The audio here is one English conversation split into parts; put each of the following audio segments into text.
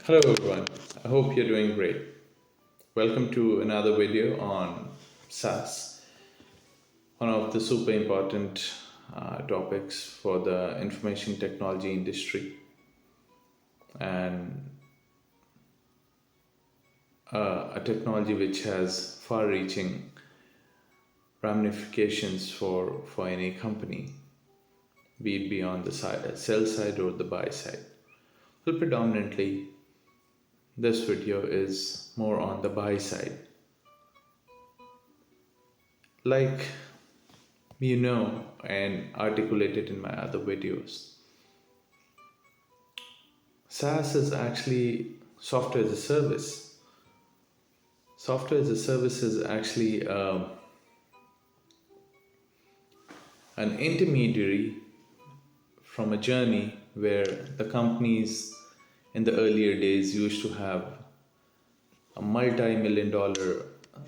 Hello everyone, I hope you're doing great. Welcome to another video on SAAS, one of the super important topics for the information technology industry, and a technology which has far reaching ramifications for any company, be it beyond the sell side or the buy side. Well, predominantly, this video is more on the buy side. Like and articulated in my other videos, SaaS is actually software as a service. Software as a service is actually an intermediary from a journey where the companies in the earlier days used to have a multi-million dollar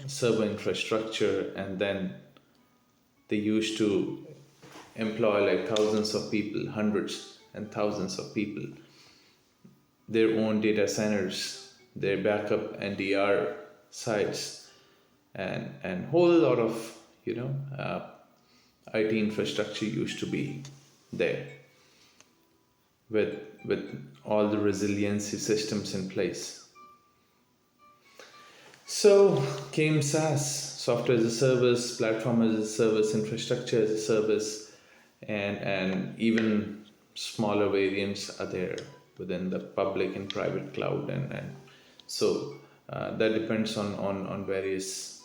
server infrastructure, and then they used to employ like thousands of people, hundreds and thousands of people, their own data centers, their backup and DR sites, and whole lot of IT infrastructure used to be there with all the resiliency systems in place. So came SaaS, software as a service, platform as a service, infrastructure as a service, and even smaller variants are there within the public and private cloud, and so that depends on various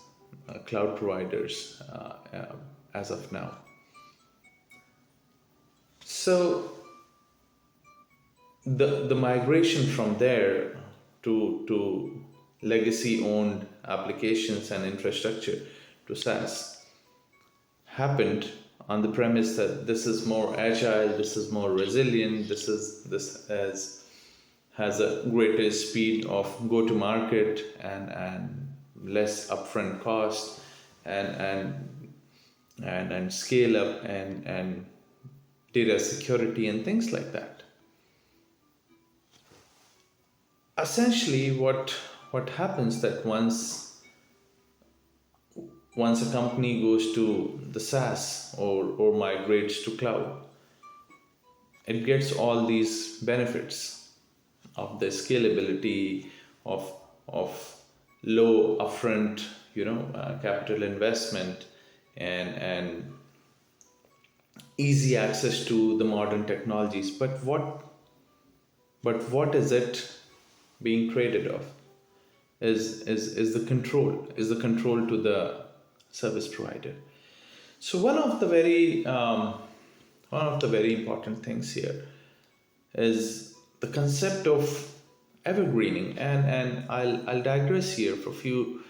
cloud providers as of now. So the migration from there to legacy owned applications and infrastructure to SaaS happened on the premise that this is more agile, this is more resilient, has a greater speed of go to market, and less upfront cost, and scale up, and data security and things like that. Essentially, what happens that once a company goes to the SaaS or migrates to cloud, it gets all these benefits of the scalability, of low upfront capital investment, and easy access to the modern technologies. But what is it being traded off? Is the control to the service provider. So one of the very important things here is the concept of evergreening, and I'll digress here for a few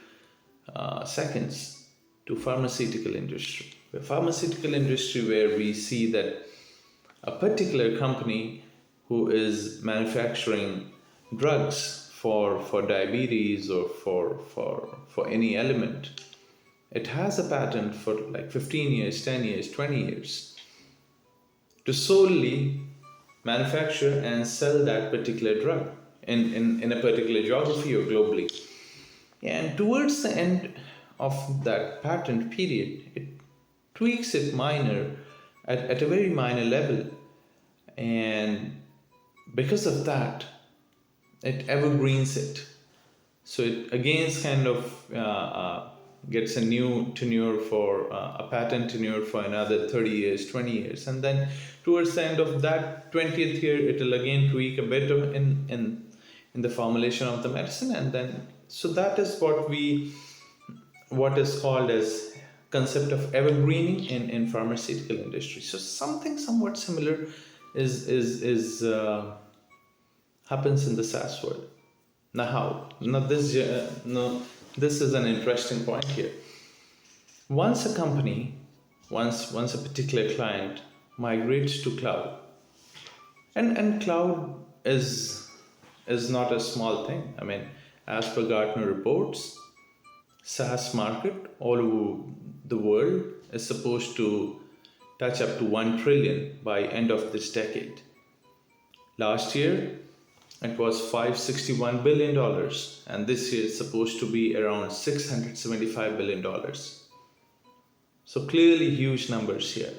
seconds to pharmaceutical industry. The pharmaceutical industry, where we see that a particular company who is manufacturing drugs for diabetes or for any element, it has a patent for like 15 years, 10 years, 20 years to solely manufacture and sell that particular drug in a particular geography or globally. And towards the end of that patent period, it tweaks it minor at a very minor level, and because of that, it evergreens it. So it again kind of gets a new tenure for a patent tenure for another 30 years, 20 years, and then towards the end of that 20th year, it will again tweak a bit in the formulation of the medicine, and then so that is what is called as concept of evergreening in pharmaceutical industry. So something somewhat similar is happens in the SaaS world. Now how? This is an interesting point here. Once a company, once a particular client migrates to cloud, and cloud is not a small thing. I mean, as per Gartner reports, SaaS market all over the world is supposed to touch up to 1 trillion by end of this decade. Last year, It was $561 billion, and this year it's supposed to be around $675 billion. So clearly huge numbers here.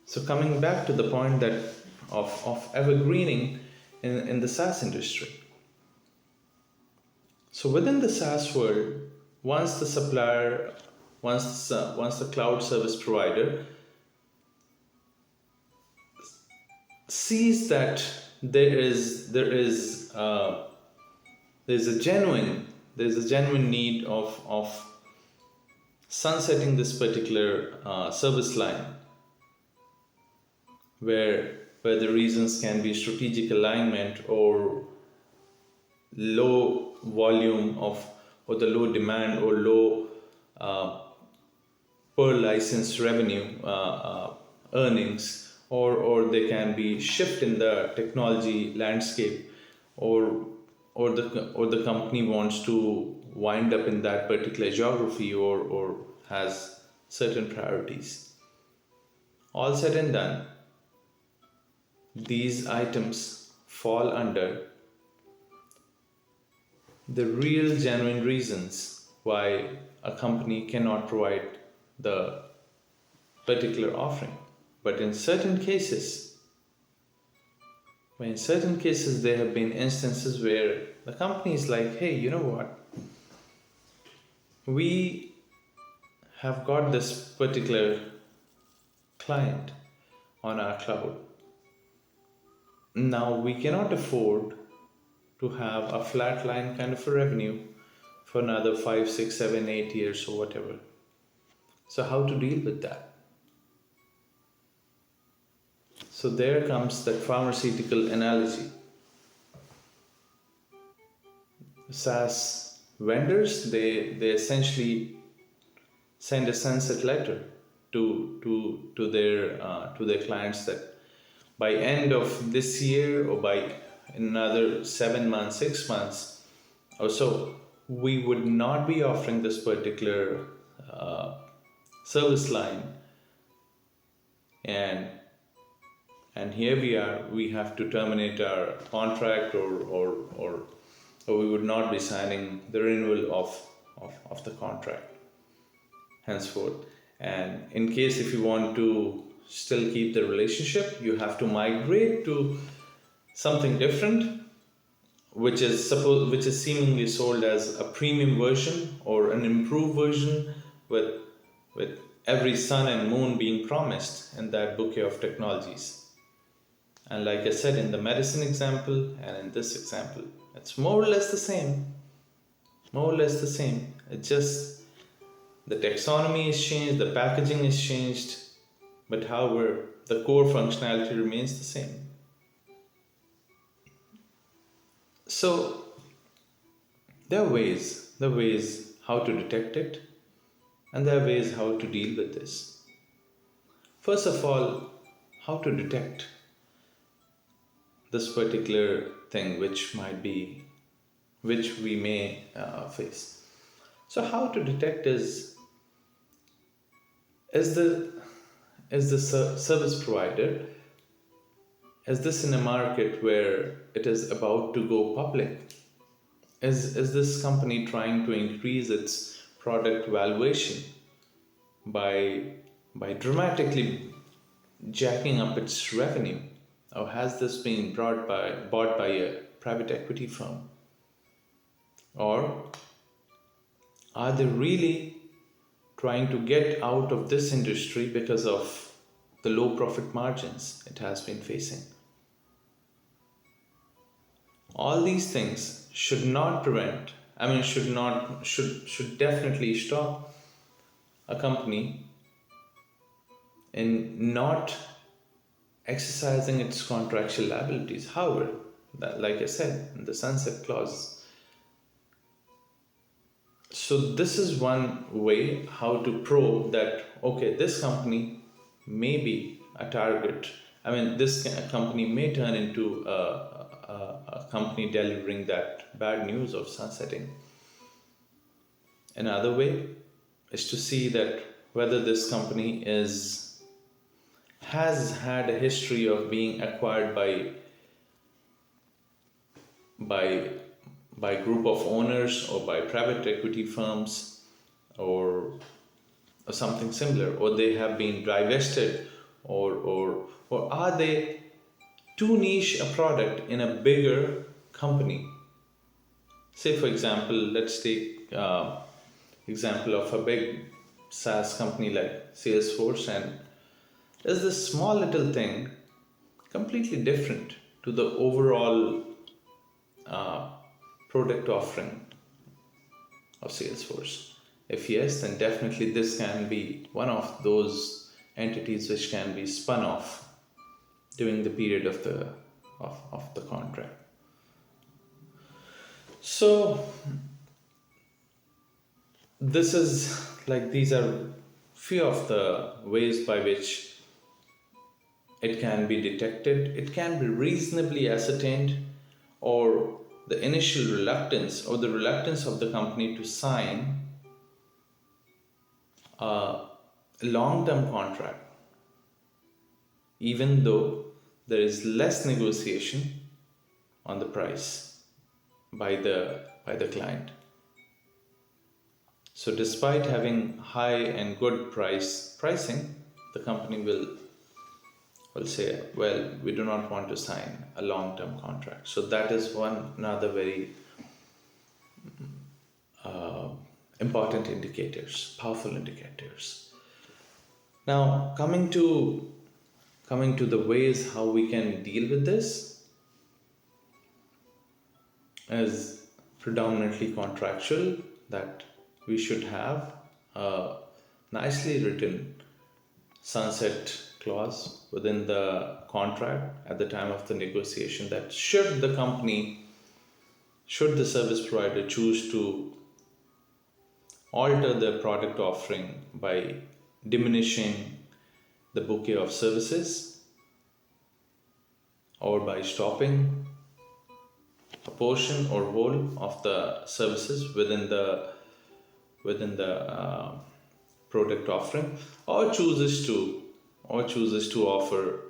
So coming back to the point that of evergreening in the SaaS industry. So within the SaaS world, once the supplier, once the cloud service provider sees that there's a genuine need of sunsetting this particular service line, where the reasons can be strategic alignment or low volume of, or the low demand or low uh, per license revenue earnings, or they can be shift in the technology landscape, or the company wants to wind up in that particular geography, or has certain priorities. All said and done, these items fall under the real genuine reasons why a company cannot provide the particular offering. But in certain cases, there have been instances where the company is like, hey, you know what? We have got this particular client on our cloud. Now we cannot afford to have a flat line kind of a revenue for another 5, 6, 7, 8 years or whatever. So how to deal with that? So there comes that pharmaceutical analogy. SaaS vendors, they essentially send a sunset letter to their clients that by end of this year, or by another 7 months, 6 months or so, we would not be offering this particular service line, and here we have to terminate our contract, or we would not be signing the renewal of the contract henceforth. And in case if you want to still keep the relationship, you have to migrate to something different, which is seemingly sold as a premium version or an improved version, with every sun and moon being promised in that bouquet of technologies. And like I said, in the medicine example and in this example, it's more or less the same. It's just the taxonomy is changed, the packaging is changed, but however, the core functionality remains the same. So there are ways how to detect it, and there are ways how to deal with this. First of all, how to detect this particular thing which we may face. So how to detect is the service provider, is this in a market where it is about to go public? Is this company trying to increase its product valuation by dramatically jacking up its revenue? Or has this been bought by a private equity firm? Or are they really trying to get out of this industry because of the low profit margins it has been facing? All these things should definitely stop a company in not exercising its contractual liabilities. However, like I said, in the sunset clause. So this is one way how to probe that, okay, this company may be a target. This company may turn into a company delivering that bad news of sunsetting. Another way is to see that whether this company has had a history of being acquired by by group of owners or by private equity firms, or something similar, or they have been divested, or are they too niche a product in a bigger company? Say for example, let's take example of a big SaaS company like Salesforce, and is this small little thing completely different to the overall uh, product offering of Salesforce? If yes, then definitely this can be one of those entities which can be spun off during the period of the contract. So this is like, these are few of the ways by which it can be detected, it can be reasonably ascertained, or the initial reluctance or the reluctance of the company to sign a long term contract, even though there is less negotiation on the price by the client. So despite having high and good pricing, the company will say, well, we do not want to sign a long term contract. So that is one another very important indicators, powerful indicators. Now coming to the ways how we can deal with this is predominantly contractual, that we should have a nicely written sunset clause within the contract at the time of the negotiation, that should the service provider choose to alter the product offering by diminishing the bouquet of services, or by stopping a portion or whole of the services within the product offering, or chooses to offer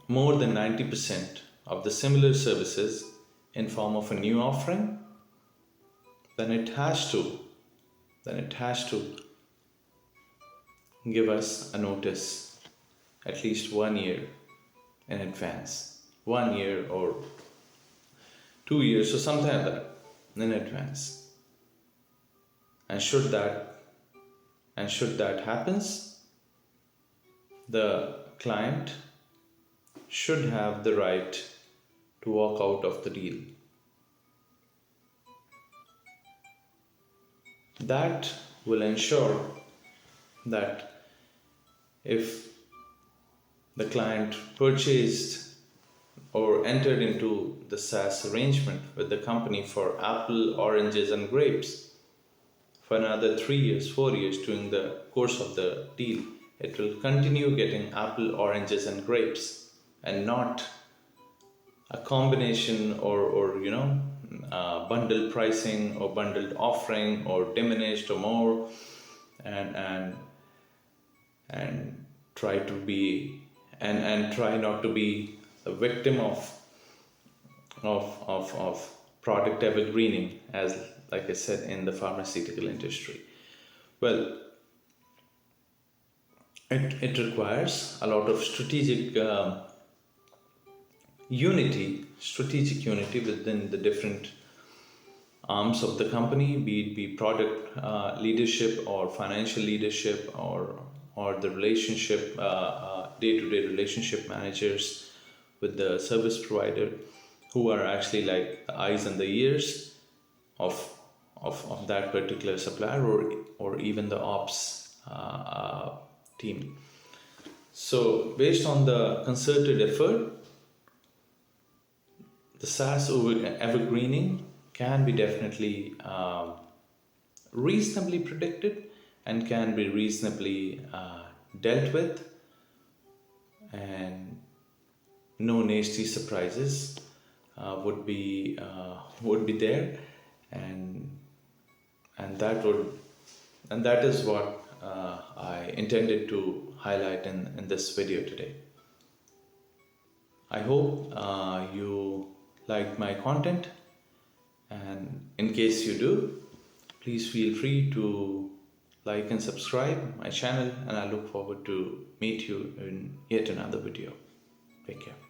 more than 90% of the similar services in form of a new offering, then it has to give us a notice at least 1 year in advance, 1 year or 2 years or something like that in advance. And should that happens, the client should have the right to walk out of the deal. That will ensure that if the client purchased or entered into the SaaS arrangement with the company for apple, oranges, and grapes for another 3 years, 4 years during the course of the deal, it will continue getting apple, oranges, and grapes, and not a combination or bundled pricing or bundled offering or diminished or more, and try to be and try not to be a victim of product evergreening, as like I said, in the pharmaceutical industry. Well, it requires a lot of strategic unity within the different arms of the company, be it product leadership or financial leadership, or the relationship day-to-day relationship managers with the service provider, who are actually like the eyes and the ears of that particular supplier, or even the ops team. So based on the concerted effort, the SaaS evergreening can be definitely reasonably predicted, and can be reasonably dealt with, and no nasty surprises would be there, and that is what I intended to highlight in this video today. I hope you liked my content, and in case you do, please feel free to like and subscribe my channel, and I look forward to meet you in yet another video. Take care.